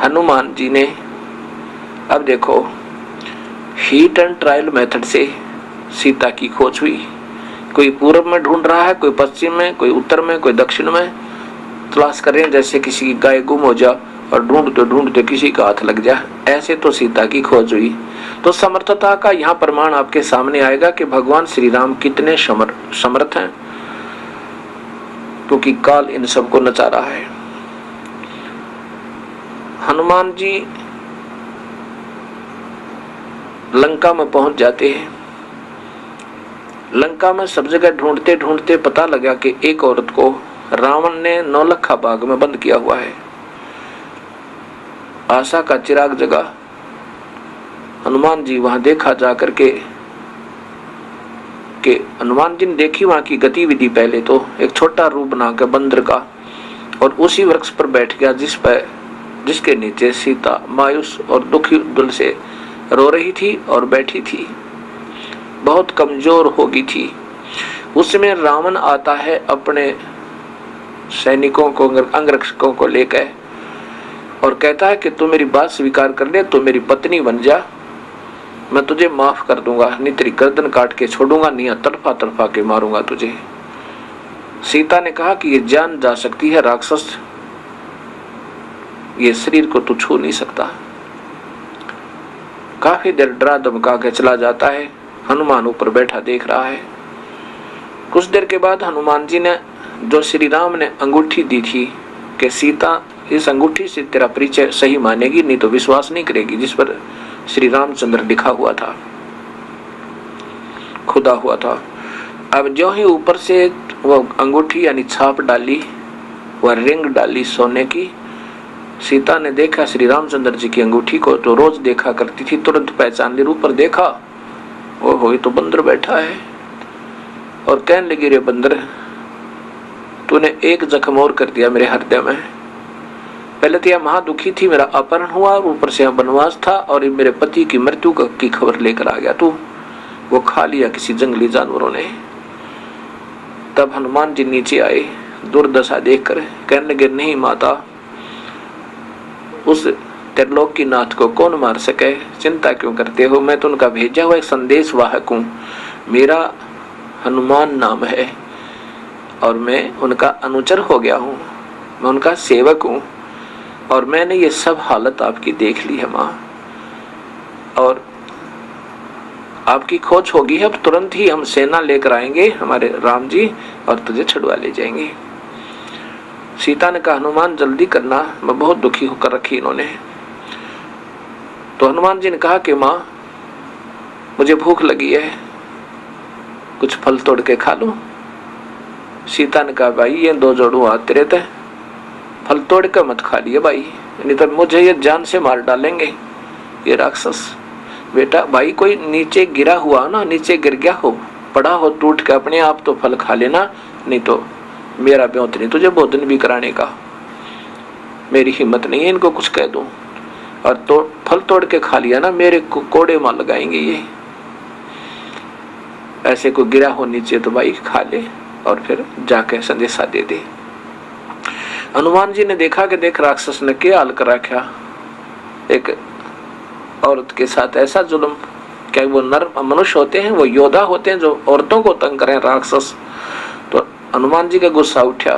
हनुमान जी ने अब देखो हीट एंड ट्रायल मेथड से सीता की खोज हुई। कोई पूर्व में ढूंढ रहा है, कोई पश्चिम में, कोई उत्तर में, कोई दक्षिण में तलाश कर रहे हैं, जैसे किसी की गाय गुम हो जा और ढूंढते ढूंढते किसी का हाथ लग जाए, ऐसे तो सीता की खोज हुई। तो समर्थता का यहाँ प्रमाण आपके सामने आएगा कि भगवान श्री राम कितने समर्थ हैं, क्योंकि काल इन सबको नचा रहा है। हनुमान जी लंका में पहुंच जाते हैं। लंका में सब जगह ढूंढते ढूंढते पता लगा कि एक औरत को रावण ने नौलखा बाग में बंद किया हुआ है। आशा का चिराग जगा। हनुमान जी वहां देखा जाकर के हनुमान जी ने देखी वहां की गतिविधि। पहले तो एक छोटा रूप बनाकर बंदर का, और उसी वृक्ष पर बैठ गया जिसके नीचे सीता मायूस और दुखी दिल से रो रही थी और बैठी थी, बहुत कमजोर हो गई थी। उसमें रावण आता है अपने सैनिकों को, अंगरक्षकों को लेकर, और कहता है कि तू मेरी बात स्वीकार कर ले, तो मेरी पत्नी बन जा, मैं तुझे माफ कर दूंगा, नहीं तेरी गर्दन काट के छोड़ूंगा, नहीं तड़फा तड़फा के मारूंगा तुझे। सीता ने कहा कि ये जान जा सकती है राक्षस, ये शरीर को तू छू नहीं सकता। काफी देर डरा धमका के चला जाता है। हनुमान ऊपर बैठा देख रहा है। कुछ देर के बाद हनुमान जी ने, जो श्री राम ने अंगूठी दी थी कि सीता इस अंगूठी से तेरा परिचय सही मानेगी, नहीं तो विश्वास नहीं करेगी, जिस पर श्री रामचंद्र लिखा हुआ था, खुदा हुआ था। अब जो ही ऊपर से वो अंगूठी यानी छाप डाली, वह रिंग डाली सोने की, सीता ने देखा श्री रामचंद्र जी की अंगूठी को, तो रोज देखा करती थी, तुरंत पहचान ली। ऊपर देखा, ओहो ये तो बंदर बैठा है, और कहने लगी रे बंदर, तूने एक जख्म और कर दिया मेरे हृदय में। पहले तो यह महादुखी थी, मेरा अपहरण हुआ, ऊपर से वनवास था, और मेरे पति की मृत्यु की खबर लेकर आ गया तू, वो खा लिया किसी जंगली जानवरों ने। तब हनुमान जी नीचे आए, दुर्दशा देखकर कहने लगे, नहीं माता, उस त्रिलोक की नाथ को कौन मार सके, चिंता क्यों करते हो, मैं तो उनका भेजा हुआ एक संदेश वाहक हूँ, मेरा हनुमान नाम है, और मैं उनका अनुचर हो गया हूँ, मैं उनका सेवक हूँ, और मैंने ये सब हालत आपकी देख ली है माँ, और आपकी खोज होगी है, अब तुरंत ही हम सेना लेकर आएंगे हमारे राम जी, और तुझे छुड़वा ले जाएंगे। सीता ने कहा, हनुमान जल्दी करना, मैं बहुत दुखी होकर रखी इन्होंने। तो हनुमान जी ने कहा कि माँ मुझे भूख लगी है, कुछ फल तोड़ के खा लूं। सीता ने कहा, भाई ये दो जोड़ू हाथ तेरे थे, फल तोड़ कर मत खा लिए भाई, नहीं तो मुझे ये जान से मार डालेंगे ये राक्षस। बेटा भाई कोई नीचे गिरा हुआ ना, नीचे गिर गया हो, पड़ा हो टूट के, अपने आप तो फल खा लेना, नहीं तो मेरा ब्योत नहीं तुझे भोजन भी कराने का, मेरी हिम्मत नहीं है इनको कुछ कह दूं, और तो फल तोड़ के खा लिया ना, मेरे को कोड़े मार लगाएंगे ये। ऐसे को गिरा हो नीचे तो भाई खा ले, और फिर जाके संदेशा दे दे। हनुमान जी ने देखा कि देख राक्षस ने क्या हाल कर रखा, एक औरत के साथ ऐसा जुल्म। क्या वो नर मनुष्य होते हैं, वो योद्धा होते हैं जो औरतों को तंग करें, राक्षस। तो हनुमान जी का गुस्सा उठा।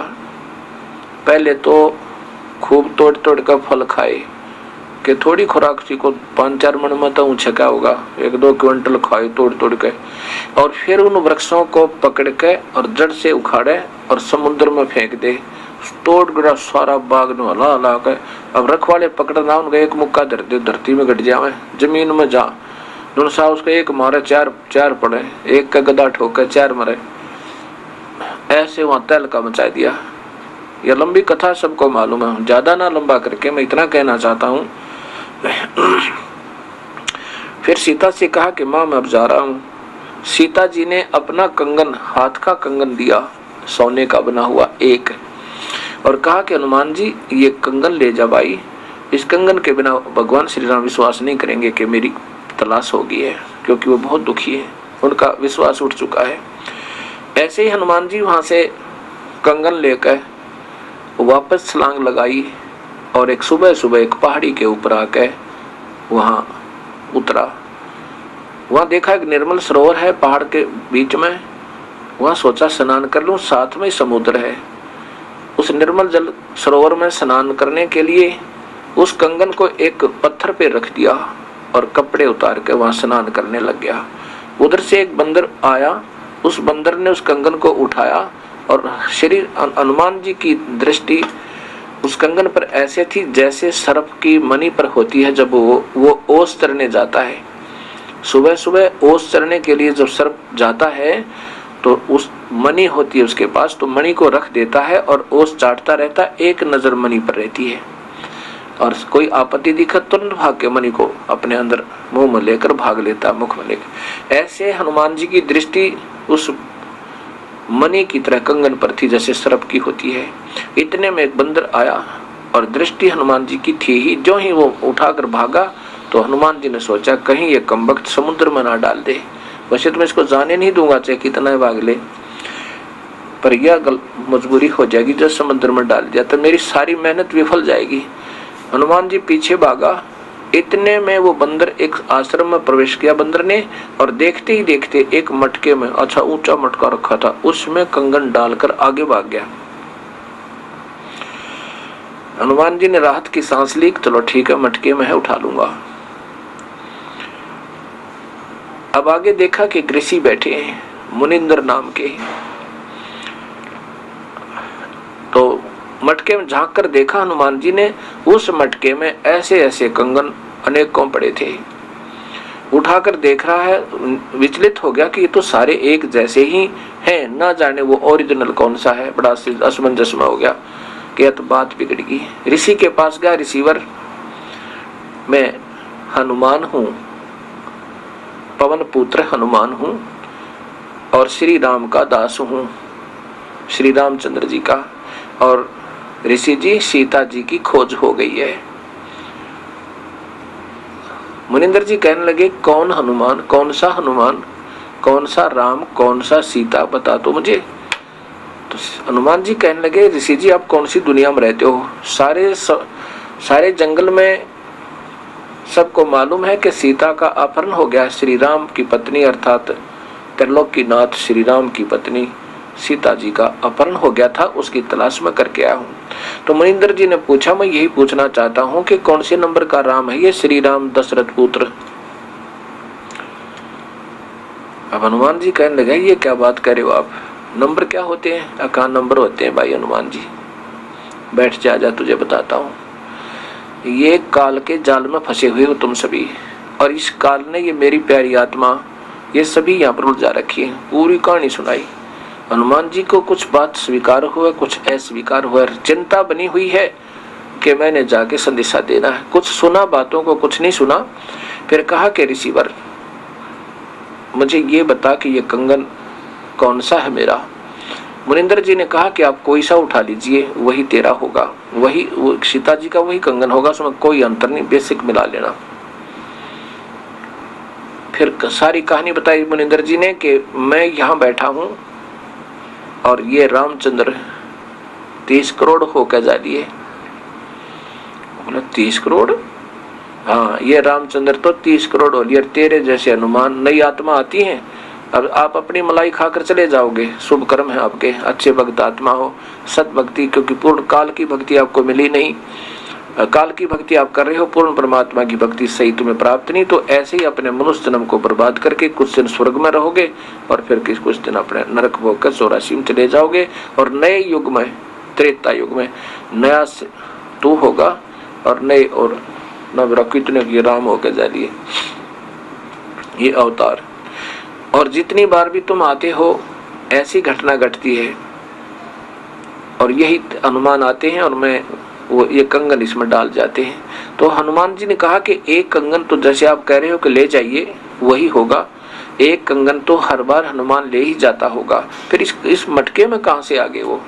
पहले तो खूब तोड़ तोड़ कर फल खाए कि थोड़ी खुराक सी को 5-4 मन में तो ऊंचा क्या होगा, 1-2 क्विंटल खाए तोड़ तोड़ के, और फिर उन वृक्षों को पकड़ के और जड़ से उखाड़े और समुद्र में फेंक दे। तोड़ गिरा सारा बाग न हला हला के। अब रखवाले पकड़ना, उनका एक मुक्का धर दे, धरती में गट जावे, जमीन में जा नुनसा, उसको एक मारे चार पड़े, एक का गदा ठोके 4 मरे। ऐसे वहां तहलका मचा दिया। यह लंबी कथा सबको मालूम है, ज्यादा ना लंबा करके मैं इतना कहना चाहता हूँ। फिर सीता से कहा कि माँ मैं अब जा रहा हूँ। सीता जी ने अपना कंगन, हाथ का कंगन दिया, सोने का बना हुआ एक, और कहा कि हनुमान जी ये कंगन ले जा भाई, इस कंगन के बिना भगवान श्री राम विश्वास नहीं करेंगे कि मेरी तलाश होगी है, क्योंकि वो बहुत दुखी है, उनका विश्वास उठ चुका है। ऐसे ही हनुमान जी वहां से कंगन लेकर वापस छलांग लगाई और एक सुबह सुबह एक पहाड़ी के ऊपर आके वहां उतरा। वहां देखा एक निर्मल सरोवर है पहाड़ के बीच में। वहां सोचा स्नान कर लूं, साथ में समुद्र है। उस निर्मल जल सरोवर में स्नान करने के लिए उस कंगन को एक पत्थर पे रख दिया और कपड़े उतार के वहां स्नान करने लग गया। उधर से एक बंदर आया, उस बंदर ने उस कंगन को उठाया और श्री हनुमान जी की दृष्टि उस कंगन पर ऐसे थी जैसे सर्प की मणि पर होती है जब वो ओस चरने जाता है। सुबह सुबह ओस चरने के लिए जब सर्प जाता है तो उस मणि होती है उसके पास, तो मणि को रख देता है और ओस चाटता रहता है, एक नजर मणि पर रहती है और कोई आपत्ति दिखा तुरंत भाग के मणि को अपने अंदर मुंह में लेकर भाग लेता, मुख में लेकर। ऐसे हनुमान जी की दृष्टि उस मणि की तरह कंगन पर थी जैसे सर्प की होती है। इतने में एक बंदर आया और दृष्टि हनुमान जी की थी ही, जो ही वो उठाकर भागा तो हनुमान जी ने सोचा कहीं ये कमबख्त समुद्र में ना डाल दे। वैसे तो मैं इसको जाने नहीं दूंगा चाहे कितना भाग ले, पर यह मजबूरी हो जाएगी जब समुद्र में डाल दिया तो मेरी सारी मेहनत विफल जाएगी। हनुमान जी पीछे भागा। इतने में वो बंदर एक आश्रम में प्रवेश किया बंदर ने, और देखते ही देखते एक मटके में, अच्छा ऊंचा मटका रखा था, उसमें कंगन डालकर आगे भाग गया। हनुमान जी ने राहत की सांस ली, चलो ठीक है मटके में है उठा लूंगा। अब आगे देखा कि ऋषि बैठे हैं मुनिंदर नाम के, तो मटके में झांक कर देखा हनुमान जी ने, उस मटके में ऐसे ऐसे कंगन अनेकों पड़े थे। उठाकर देख रहा है, विचलित हो गया कि ये तो सारे एक जैसे ही हैं, ना जाने वो ओरिजिनल कौन सा है। बड़ा असमंजस में हो गया कि तो बात बिगड़ गई। ऋषि के पास गया, ऋषिवर मैं हनुमान हूं, पवन पुत्र हनुमान हूं और श्री राम का दास हूं, श्री रामचंद्र जी का। और ऋषि जी सीता जी की खोज हो गई है। मुनिंदर जी कहने लगे कौन हनुमान, कौन सा हनुमान, कौन सा राम, कौन सा सीता, बता तो मुझे। तो हनुमान जी कहने लगे ऋषि जी आप कौन सी दुनिया में रहते हो? सारे जंगल में सबको मालूम है कि सीता का अपहरण हो गया। श्री राम की पत्नी अर्थात त्रिलोकीनाथ श्री राम की पत्नी सीता जी का अपहरण हो गया था, उसकी तलाश में करके आया हूँ। तो मुनिंदर जी ने पूछा मैं यही पूछना चाहता हूँ कि कौन से नंबर का राम है ये श्री राम दशरथ पुत्र? अब हनुमान जी कहने लगे ये क्या बात कर रहे हो आप, नंबर क्या होते हैं? अकान नंबर होते हैं भाई हनुमान जी, बैठ जा तुझे बताता हूँ। ये काल के जाल में फंसे हुए हो तुम सभी, और इस काल ने ये मेरी प्यारी आत्मा ये सभी यहाँ पर उलझा रखी है। पूरी कहानी सुनाई। हनुमान जी को कुछ बात स्वीकार हुआ, कुछ अस्वीकार हुआ, चिंता बनी हुई है कि मैंने जाके संदेशा देना है। कुछ सुना बातों को, कुछ नहीं सुना। फिर कहा कि ऋषिवर मुझे ये बता कि ये कंगन कौन सा है मेरा? मुनिंदर जी ने कहा कि आप कोई सा उठा लीजिए, वही तेरा होगा, वही वो सीता जी का वही कंगन होगा, उसमें कोई अंतर नहीं, बेसिक मिला लेना। फिर सारी कहानी बताई मुनिंदर जी ने कि मैं यहाँ बैठा हूँ और ये रामचंद्र 30 करोड़ होकर जा दिए। बोला 30 करोड़? हाँ ये रामचंद्र तो 30 करोड़ हो लिए। तेरे जैसे हनुमान नई आत्मा आती है, अब आप अपनी मलाई खाकर चले जाओगे, शुभ कर्म है आपके, अच्छे भक्त आत्मा हो, सत भक्ति, क्योंकि पूर्ण काल की भक्ति आपको मिली नहीं, काल की भक्ति आप कर रहे हो, पूर्ण परमात्मा की भक्ति सही तुम्हें प्राप्त नहीं। तो ऐसे ही अपने मनुष्य जन्म को बर्बाद करके कुछ दिन स्वर्ग में रहोगे और फिर कुछ दिन अपने नरक भोग कर 84 में चले जाओगे, और नए युग में, त्रेता युग में नया तू होगा और नए और नव कितने ये राम होकर जा लिए ये अवतार। और जितनी बार भी तुम आते हो ऐसी घटना घटती है, और यही हनुमान आते हैं और मैं वो ये कंगन इसमें डाल जाते हैं। तो हनुमान जी ने कहा कि एक कंगन तो जैसे आप कह रहे हो कि ले जाइए वही होगा, एक कंगन तो हर बार हनुमान ले ही जाता होगा, फिर इस मटके में कहां से आ गए वो?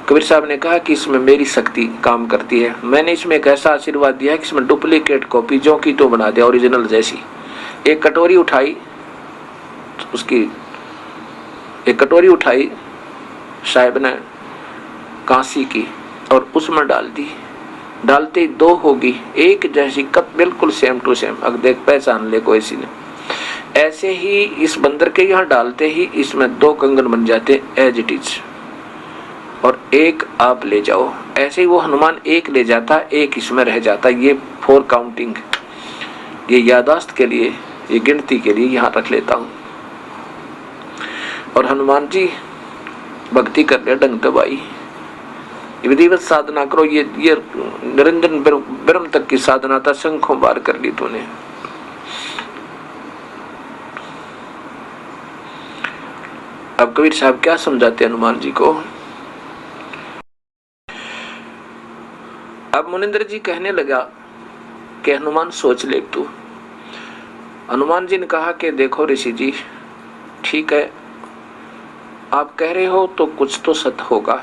कबीर साहब ने कहा कि इसमें मेरी शक्ति काम करती है। मैंने इसमें एक ऐसा आशीर्वाद दिया कि इसमें डुप्लीकेट कॉपी जो की तो बना दिया ओरिजिनल जैसी। एक कटोरी उठाई, उसकी एक कटोरी उठाई साहिब ने कांसी की, और उसमें डाल दी। डालते ही दो होगी एक जैसी कप, बिल्कुल सेम टू सेम। अब देख पहचान ले कोई सी ने। ऐसे ही इस बंदर के यहाँ डालते ही इसमें दो कंगन बन जाते एज इट इज, और एक आप ले जाओ। ऐसे ही वो हनुमान एक ले जाता, एक इसमें रह जाता। ये 4 काउंटिंग, ये यादाश्त के लिए, ये गिनती के लिए यहाँ रख लेता हूँ। और हनुमान जी भक्ति कर ले डंग दबाई, विधिवत साधना करो। ये निरंजन ब्रह्म तक की साधना था, शंखों बार कर ली तूने। अब कबीर साहब क्या समझाते हनुमान जी को। अब मुनिंद्र जी कहने लगा कि हनुमान सोच ले तू। हनुमान जी ने कहा कि देखो ऋषि जी, ठीक है आप कह रहे हो तो कुछ तो सत्य होगा,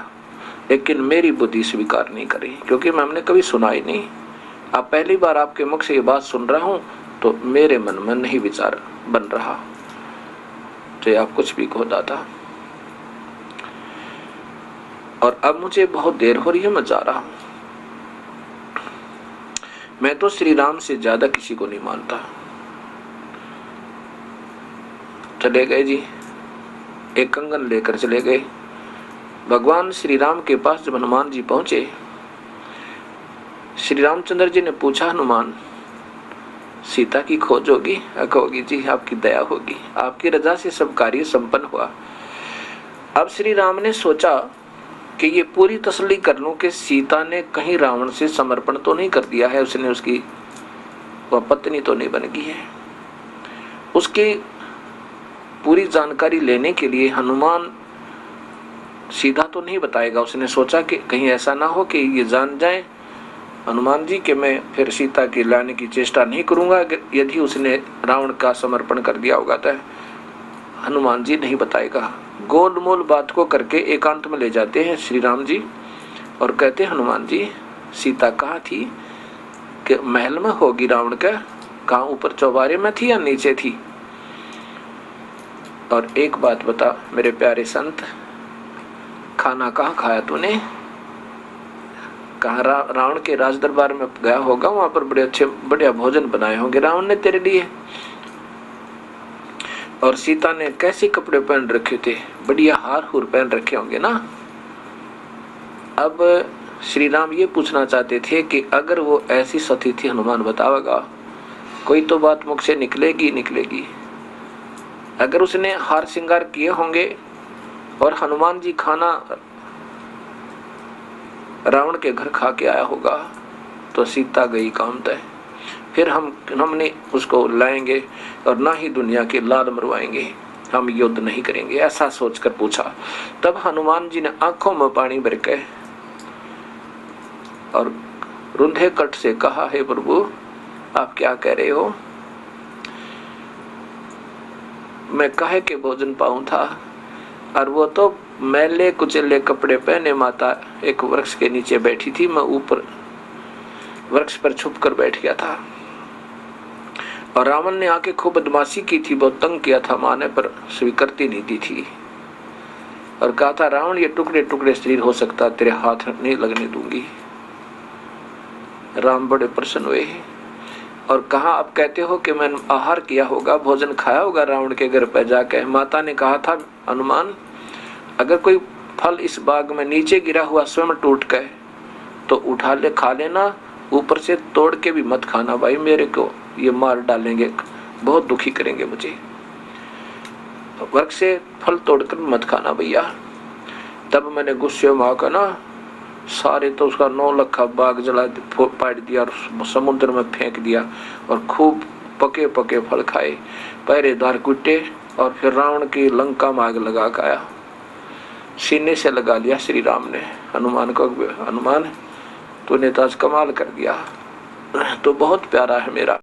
लेकिन मेरी बुद्धि स्वीकार नहीं करी, क्योंकि हमने कभी सुना ही नहीं। अब पहली बार आपके मुख से ये बात सुन रहा हूं, तो मेरे मन में नहीं विचार बन रहा, चाहे आप कुछ भी कहो दादा। और अब मुझे बहुत देर हो रही है, मैं जा रहा हूं। मैं तो श्री राम से ज्यादा किसी को नहीं मानता। चले गए जी, एक कंगन लेकर चले गए। भगवान श्री राम के पास जब हनुमान जी पहुंचे, श्री रामचंद्र जी ने पूछा, हनुमान सीता की खोज होगी? होगी जी, आपकी दया होगी, आपकी रजा से सब कार्य संपन्न हुआ। अब श्री राम ने सोचा कि ये पूरी तसल्ली कर लूं कि सीता ने कहीं रावण से समर्पण तो नहीं कर दिया है, उसने उसकी वह पत्नी तो नहीं बन गई है। उसकी पूरी जानकारी लेने के लिए हनुमान सीधा तो नहीं बताएगा। उसने सोचा कि कहीं ऐसा ना हो कि ये जान जाए हनुमान जी कि मैं फिर सीता की लाने की चेष्टा नहीं करूंगा यदि उसने रावण का समर्पण कर दिया होगा। तो हनुमान जी नहीं बताएगा। गोलमोल बात को करके एकांत में ले जाते हैं श्री राम जी और कहते हैं, हनुमान जी सीता कहाँ थी? कि महल में होगी रावण का। कहाँ, ऊपर चौबारे में थी या नीचे थी? और एक बात बता मेरे प्यारे संत, खाना कहाँ खाया तूने? कहाँ? रावण के राज दरबार में गया होगा, वहां पर बड़े अच्छे बढ़िया भोजन बनाए होंगे रावण ने तेरे लिए। और सीता ने कैसे कपड़े पहन रखे थे? बढ़िया हार हुर पहन रखे होंगे ना। अब श्री राम ये पूछना चाहते थे कि अगर वो ऐसी सती थी, हनुमान बतावेगा, कोई तो बात मुख से निकलेगी। अगर उसने हार श्रृंगार किए होंगे और हनुमान जी खाना रावण के घर खा के आया होगा, तो सीता गई काम तय। फिर हमने उसको लाएंगे और ना ही दुनिया के लाल मरवाएंगे, हम युद्ध नहीं करेंगे, ऐसा सोचकर पूछा। तब हनुमान जी ने आंखों में पानी भर के और रुंधे कट से कहा, हे प्रभु आप क्या कह रहे हो? मैं काहे के भोजन पाऊं था? और वो तो मैले कुचले कपड़े पहने माता एक वृक्ष के नीचे बैठी थी, मैं ऊपर वृक्ष पर छुप कर बैठ गया था। और रावण ने आके खूब बदमाशी की थी, बहुत तंग किया था माँ ने, पर स्वीकृति नहीं दी थी। और कहा था, रावण ये टुकड़े टुकड़े शरीर हो सकता, तेरे हाथ नहीं लगने दूंगी। राम बड़े प्रसन्न हुए और कहा, अब कहते हो कि मैंने आहार किया होगा, भोजन खाया होगा रावण के घर पर जाके। माता ने कहा था, हनुमान अगर कोई फल इस बाग में नीचे गिरा हुआ स्वयं टूट गए तो उठा ले, खा लेना, ऊपर से तोड़ के भी मत खाना भाई, मेरे को ये मार डालेंगे, बहुत दुखी करेंगे मुझे। वृक्ष से फल तोड़कर मत खाना भैया। तब मैंने गुस्से में आकर ना सारे तो उसका 9 लाख बाग जला पाट दिया और समुद्र में फेंक दिया और खूब पके पके फल खाए, पहरेदार कुटे और फिर रावण की लंका में आग लगा के आया। सीने से लगा लिया श्री राम ने हनुमान को, हनुमान तूने तो आज कमाल कर दिया, तो बहुत प्यारा है मेरा।